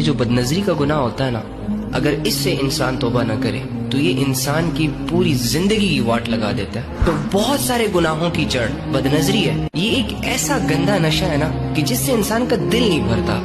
جو بدنظری کا گناہ ہوتا ہے نا، اگر اس سے انسان توبہ نہ کرے تو یہ انسان کی پوری زندگی کی واٹ لگا دیتا ہے۔ تو بہت سارے گناہوں کی جڑ بدنظری ہے۔ یہ ایک ایسا گندا نشہ ہے نا کہ جس سے انسان کا دل نہیں بھرتا،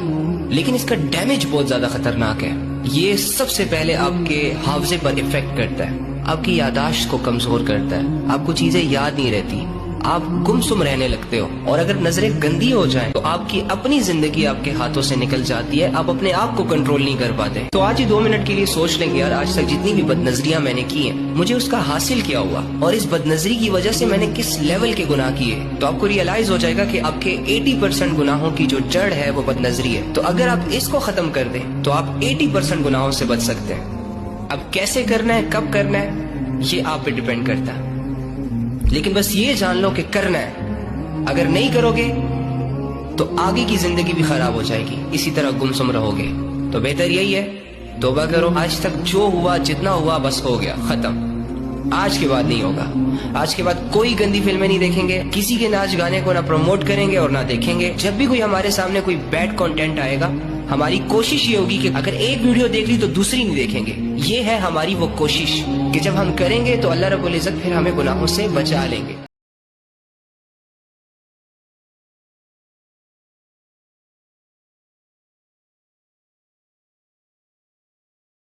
لیکن اس کا ڈیمیج بہت زیادہ خطرناک ہے۔ یہ سب سے پہلے آپ کے حافظے پر افیکٹ کرتا ہے، آپ کی یادداشت کو کمزور کرتا ہے، آپ کو چیزیں یاد نہیں رہتی، آپ گمسم رہنے لگتے ہو، اور اگر نظریں گندی ہو جائیں تو آپ کی اپنی زندگی آپ کے ہاتھوں سے نکل جاتی ہے، آپ اپنے آپ کو کنٹرول نہیں کر پاتے۔ تو آج ہی 2 منٹ کے لیے سوچ لیں گے، یار آج تک جتنی بھی بدنظریاں میں نے کی ہیں مجھے اس کا حاصل کیا ہوا، اور اس بدنظری کی وجہ سے میں نے کس لیول کے گناہ کیے۔ تو آپ کو ریئلائز ہو جائے گا کہ آپ کے 80% گناہوں کی جو جڑ ہے وہ بدنظری ہے۔ تو اگر آپ اس کو ختم کر دیں تو آپ 80% گناہوں سے بچ سکتے ہیں۔ اب کیسے کرنا ہے، کب کرنا ہے، یہ آپ پہ ڈیپینڈ کرتا ہے، لیکن بس یہ جان لو کہ کرنا ہے۔ اگر نہیں کرو گے تو آگے کی زندگی بھی خراب ہو جائے گی، اسی طرح گمسم رہو گے۔ تو بہتر یہی ہے توبہ کرو۔ آج تک جو ہوا جتنا ہوا بس ہو گیا، ختم۔ آج کے بعد نہیں ہوگا۔ آج کے بعد کوئی گندی فلمیں نہیں دیکھیں گے، کسی کے ناچ گانے کو نہ پروموٹ کریں گے اور نہ دیکھیں گے۔ جب بھی کوئی ہمارے سامنے کوئی بیڈ کنٹینٹ آئے گا، ہماری کوشش یہ ہوگی کہ اگر ایک ویڈیو دیکھ لی تو دوسری نہیں دیکھیں گے۔ یہ ہے ہماری وہ کوشش کہ جب ہم کریں گے تو اللہ رب العزت پھر ہمیں گناہوں سے بچا لیں گے۔